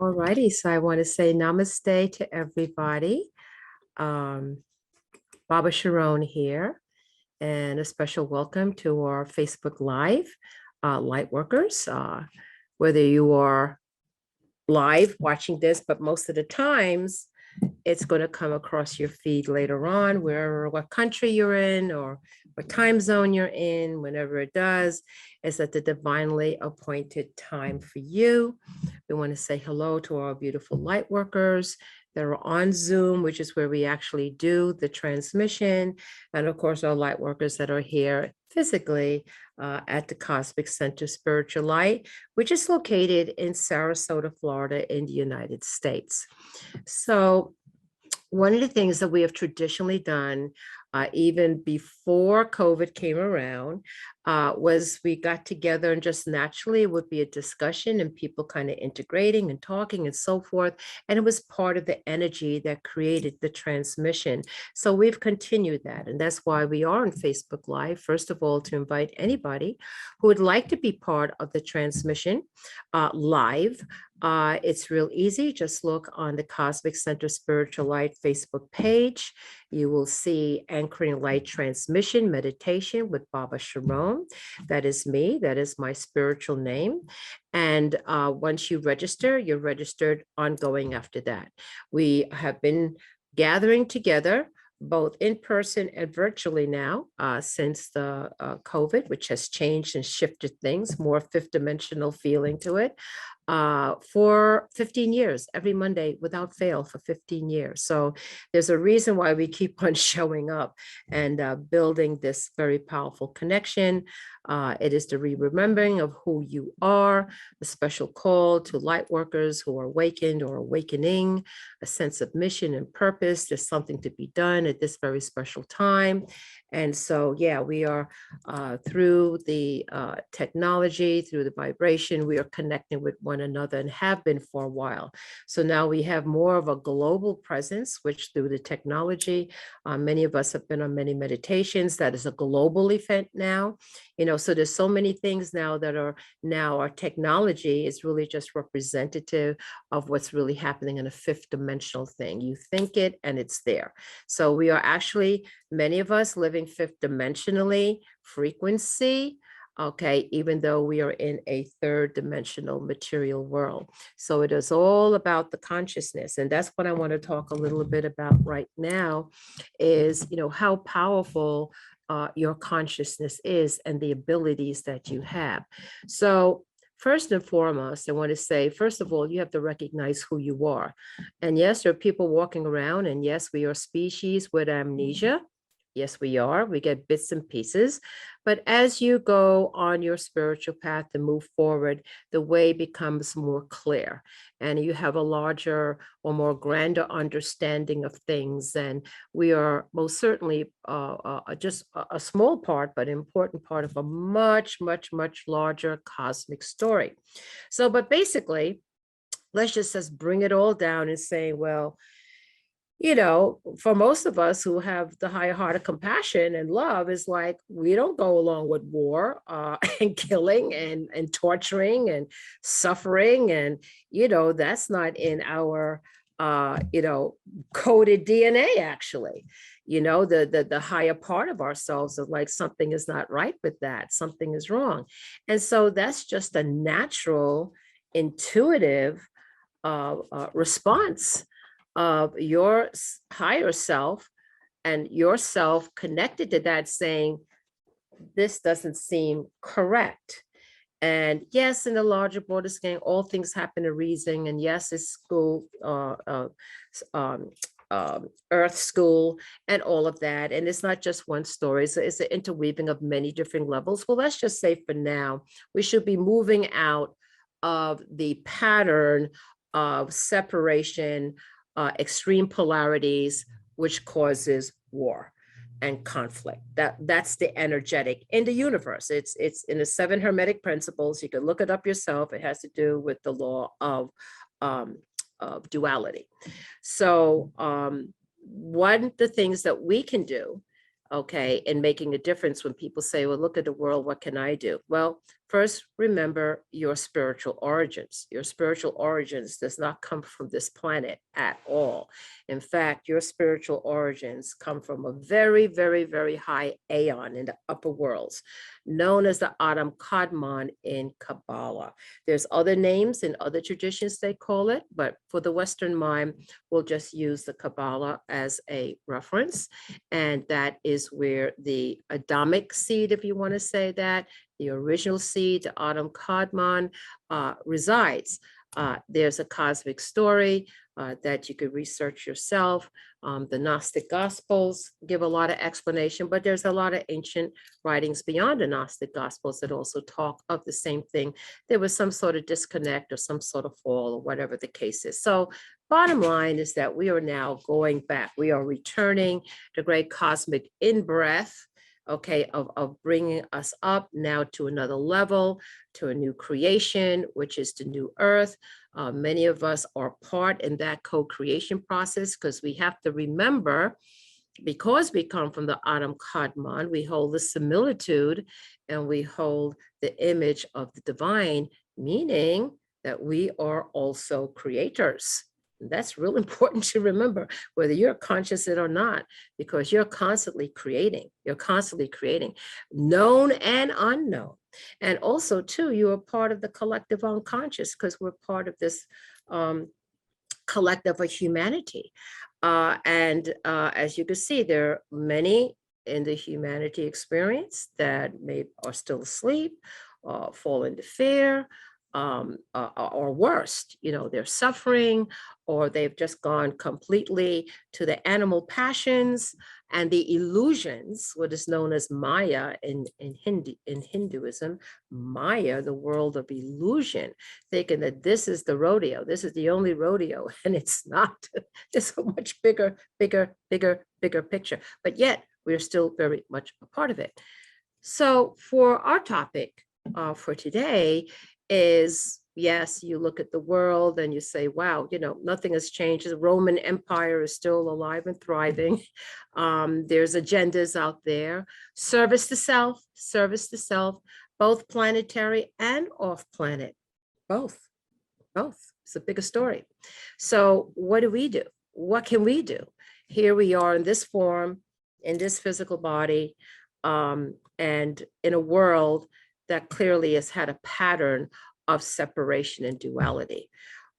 Alrighty, so I want to say namaste to everybody. Um, Baba Sharon here, and a special welcome to our Facebook Live, Lightworkers. Whether you are live watching this, but most of the times it's going to come across your feed later on, wherever, what country you're in or what time zone you're in, whenever it does, is at the divinely appointed time for you. We want to say hello to our beautiful light workers that are on Zoom, which is where we actually do the transmission. And of course, our light workers that are here physically at the Cosmic Center Spiritual Light, which is located in Sarasota, Florida, in the United States. So one of the things that we have traditionally done, even before COVID came around, was we got together and just naturally it would be a discussion and people kind of integrating and talking and so forth. And it was part of the energy that created the transmission. So we've continued that. And that's why we are on Facebook Live, first of all, to invite anybody who would like to be part of the transmission live. It's real easy. Just look on the Cosmic Center Spiritual Light Facebook page. You will see Anchoring Light Transmission Meditation with Baba Sharon. That is me. That is my spiritual name. And once you register, you're registered ongoing after that. We have been gathering together both in person and virtually now since the COVID, which has changed and shifted things, more fifth dimensional feeling to it, for 15 years, every Monday without fail for 15 years. So there's a reason why we keep on showing up and building this very powerful connection. It is the remembering of who you are, a special call to light workers who are awakened or awakening, a sense of mission and purpose. There's something to be done at this very special time. And so, yeah, we are through the technology, through the vibration, we are connecting with one another and have been for a while. So now we have more of a global presence, which through the technology, many of us have been on many meditations. That is a global event now. So there's so many things now that are now our technology is really just representative of what's really happening in a fifth dimensional thing. You think it and it's there. So we are actually, many of us living fifth dimensionally frequency, okay, even though we are in a third dimensional material world. So it is all about the consciousness. And that's what I want to talk a little bit about right now is, how powerful your consciousness is and the abilities that you have. So first and foremost, I want to say, first of all, you have to recognize who you are. And yes, there are people walking around, and yes, we are species with amnesia. Yes, we are. We get bits and pieces. But as you go on your spiritual path and move forward, the way becomes more clear and you have a larger or more grander understanding of things. And we are most certainly just a small part, but important part of a much, much, much larger cosmic story. So, but basically, let's just bring it all down and say, well, for most of us who have the higher heart of compassion and love, is like, we don't go along with war and killing and torturing and suffering. And, that's not in our, coded DNA, actually. The higher part of ourselves is like, something is not right with that. Something is wrong. And so that's just a natural, intuitive response of your higher self and yourself connected to that, saying, this doesn't seem correct. And yes, in the larger broader scheme, all things happen to reason. And yes, it's school, earth school and all of that. And it's not just one story. It's an interweaving of many different levels. Well, let's just say for now, we should be moving out of the pattern of separation, extreme polarities, which causes war and conflict. That's the energetic in the universe. It's in the 7 Hermetic principles. You can look it up yourself. It has to do with the law of duality. So one of the things that we can do, okay, in making a difference when people say, well, look at the world, what can I do? Well, First, remember your spiritual origins. Your spiritual origins does not come from this planet at all. In fact, your spiritual origins come from a very, very, very high aeon in the upper worlds, known as the Adam Kadmon in Kabbalah. There's other names in other traditions they call it, but for the Western mind, we'll just use the Kabbalah as a reference. And that is where the Adamic seed, if you want to say that, the original seed, the Adam Kadmon, resides. There's a cosmic story that you could research yourself. The Gnostic Gospels give a lot of explanation, but there's a lot of ancient writings beyond the Gnostic Gospels that also talk of the same thing. There was some sort of disconnect or some sort of fall or whatever the case is. So bottom line is that we are now going back. We are returning the great cosmic in-breath, okay, of bringing us up now to another level, to a new creation, which is the new earth. Many of us are part in that co-creation process, because we have to remember, because we come from the Adam Kadmon, we hold the similitude and we hold the image of the divine, meaning that we are also creators. That's real important to remember, whether you're conscious it or not, because you're constantly creating. You're constantly creating, known and unknown. And also, too, you are part of the collective unconscious, because we're part of this collective of humanity. As you can see, there are many in the humanity experience that are still asleep, fall into fear, or worse, they're suffering, or they've just gone completely to the animal passions and the illusions, what is known as Maya in Hinduism, Maya, the world of illusion, thinking that this is the rodeo, this is the only rodeo, and it's not. There's a much bigger picture, but yet we're still very much a part of it. So for our topic for today is, yes, you look at the world and you say, wow, nothing has changed. The Roman Empire is still alive and thriving. There's agendas out there. Service to self, both planetary and off planet, both. It's a bigger story. So what do we do? What can we do? Here we are in this form, in this physical body, and in a world that clearly has had a pattern of separation and duality.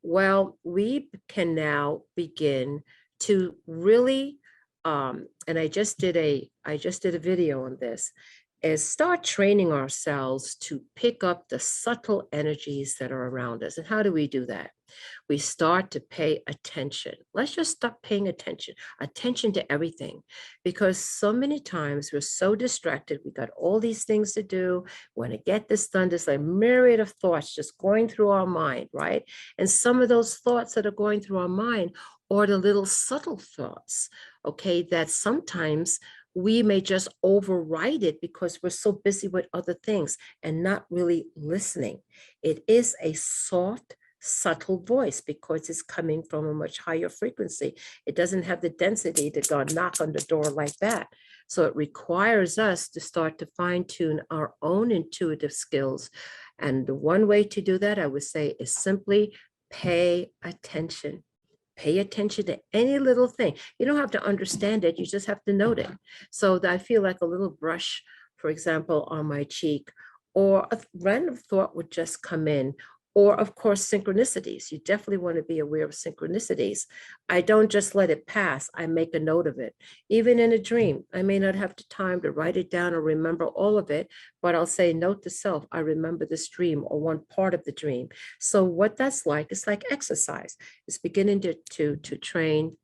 Well, we can now begin to really, and I just did a video on this, is start training ourselves to pick up the subtle energies that are around us. And how do we do that? We start to pay attention. Let's just start paying attention to everything, because so many times we're so distracted. We got all these things to do. We want to get this done. There's a myriad of thoughts just going through our mind, right? And some of those thoughts that are going through our mind are the little subtle thoughts, okay, that sometimes we may just override it because we're so busy with other things and not really listening. It is a soft, subtle voice because it's coming from a much higher frequency. It doesn't have the density to go knock on the door like that. So it requires us to start to fine tune our own intuitive skills. And the one way to do that, I would say, is simply pay attention. Pay attention to any little thing. You don't have to understand it. You just have to note it. So that I feel like a little brush, for example, on my cheek, or a random thought would just come in. Or of course, synchronicities. You definitely want to be aware of synchronicities. I don't just let it pass. I make a note of it. Even in a dream, I may not have the time to write it down or remember all of it, but I'll say, note to self, I remember this dream or one part of the dream. So what that's like, it's like exercise. It's beginning to train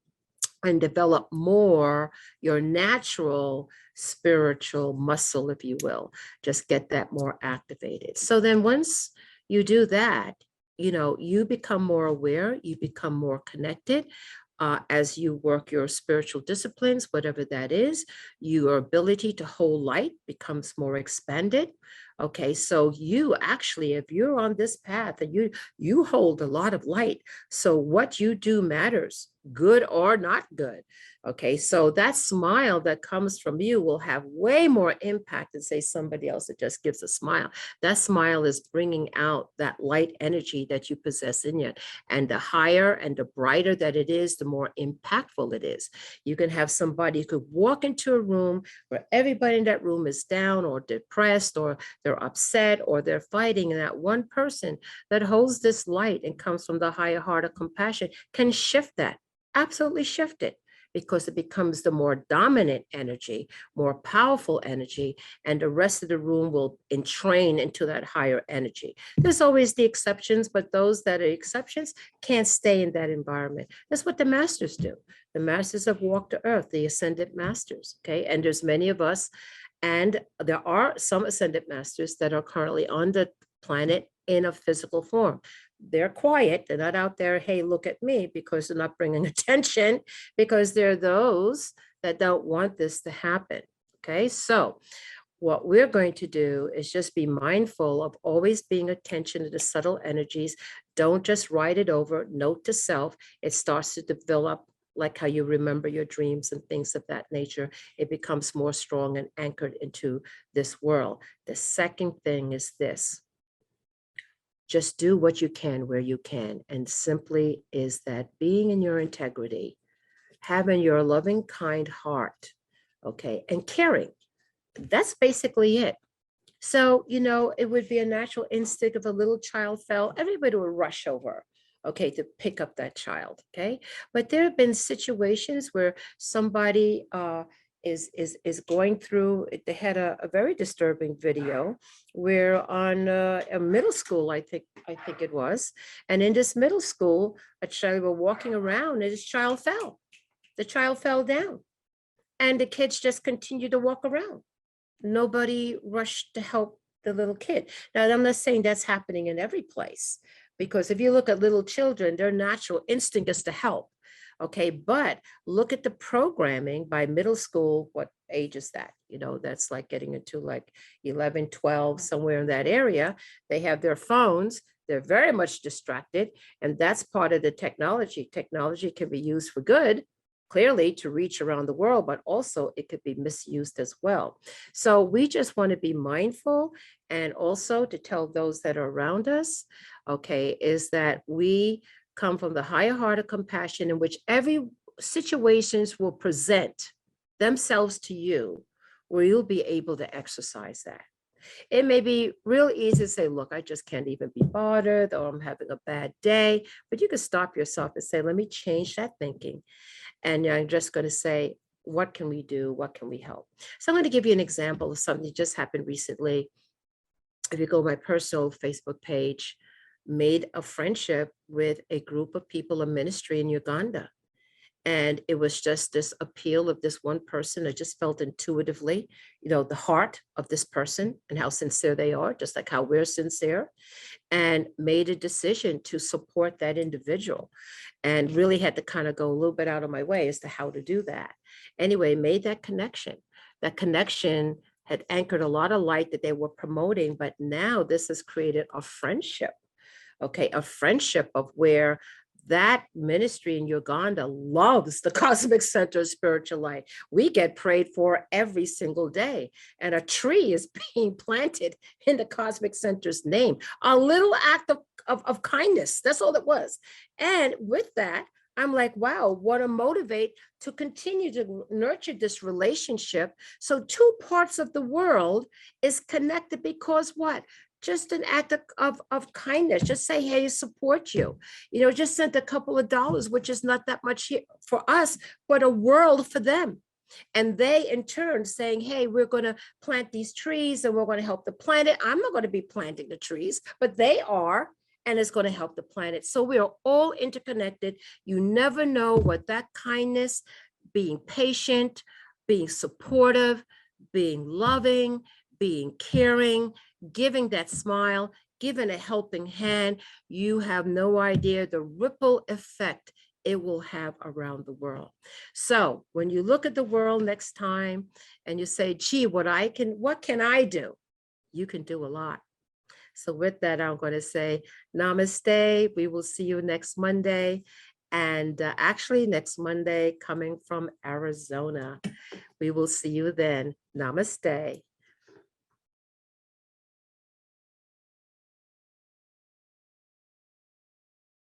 and develop more your natural spiritual muscle, if you will. Just get that more activated. So then once you do that, you become more aware, you become more connected as you work your spiritual disciplines, whatever that is. Your ability to hold light becomes more expanded. Okay, so you actually, if you're on this path and you hold a lot of light, so what you do matters good or not good. Okay, so that smile that comes from you will have way more impact than say somebody else that just gives a smile. That smile is bringing out that light energy that you possess in you. And the higher and the brighter that it is, the more impactful it is. You can have somebody who could walk into a room where everybody in that room is down or depressed or they're upset or they're fighting. And that one person that holds this light and comes from the higher heart of compassion can shift that, absolutely shift it, because it becomes the more dominant energy, more powerful energy, and the rest of the room will entrain into that higher energy. There's always the exceptions, but those that are exceptions can't stay in that environment. That's what the masters do. The masters have walked the earth, the ascended masters, okay? And there's many of us, and there are some ascended masters that are currently on the planet in a physical form. They're quiet. They're not out there, hey, look at me, because they're not bringing attention, because they're those that don't want this to happen. Okay, so what we're going to do is just be mindful of always being attention to the subtle energies. Don't just write it over, note to self. It starts to develop like how you remember your dreams and things of that nature. It becomes more strong and anchored into this world. The second thing is this: just do what you can where you can. And simply is that being in your integrity, having your loving, kind heart, okay, and caring. That's basically it. So, you know, it would be a natural instinct if a little child fell, everybody would rush over, okay, to pick up that child, okay? But there have been situations where somebody is going through, they had a very disturbing video where on a middle school, I think it was, and in this middle school, a child were walking around and this child fell. The child fell down and the kids just continued to walk around. Nobody rushed to help the little kid. Now, I'm not saying that's happening in every place, because if you look at little children, their natural instinct is to help. Okay, but look at the programming by middle school. What age is that? You know, that's like getting into like 11, 12, somewhere in that area. They have their phones. They're very much distracted. And that's part of the technology. Technology can be used for good, clearly, to reach around the world, but also it could be misused as well. So we just want to be mindful, and also to tell those that are around us, okay, is that we come from the higher heart of compassion in which every situations will present themselves to you where you'll be able to exercise that. It may be real easy to say, look, I just can't even be bothered, or I'm having a bad day, but you can stop yourself and say, let me change that thinking. And I'm just going to say, what can we do? What can we help? So I'm going to give you an example of something that just happened recently. If you go to my personal Facebook page, made a friendship with a group of people, a ministry in Uganda. And it was just this appeal of this one person. I just felt intuitively, you know, the heart of this person and how sincere they are, just like how we're sincere, and made a decision to support that individual, and really had to kind of go a little bit out of my way as to how to do that. Anyway, made that connection. That connection had anchored a lot of light that they were promoting, but now this has created a friendship. Okay, a friendship of where that ministry in Uganda loves the Cosmic Center of Spiritual Light. We get prayed for every single day, and a tree is being planted in the Cosmic Center's name. A little act of kindness. That's all it was. And with that, I'm like, wow, what a motivate to continue to nurture this relationship. So two parts of the world is connected because what? Just an act of kindness. Just say, hey, support you. You know, just sent a couple of dollars, which is not that much for us, but a world for them. And they in turn saying, hey, we're going to plant these trees and we're going to help the planet. I'm not going to be planting the trees, but they are, and it's going to help the planet. So we are all interconnected. You never know what that kindness, being patient, being supportive, being loving, being caring, giving that smile, giving a helping hand, you have no idea the ripple effect it will have around the world. So when you look at the world next time and you say, gee, what can I do? You can do a lot. So with that, I'm going to say namaste. We will see you next Monday. And actually, next Monday, coming from Arizona. We will see you then. Namaste.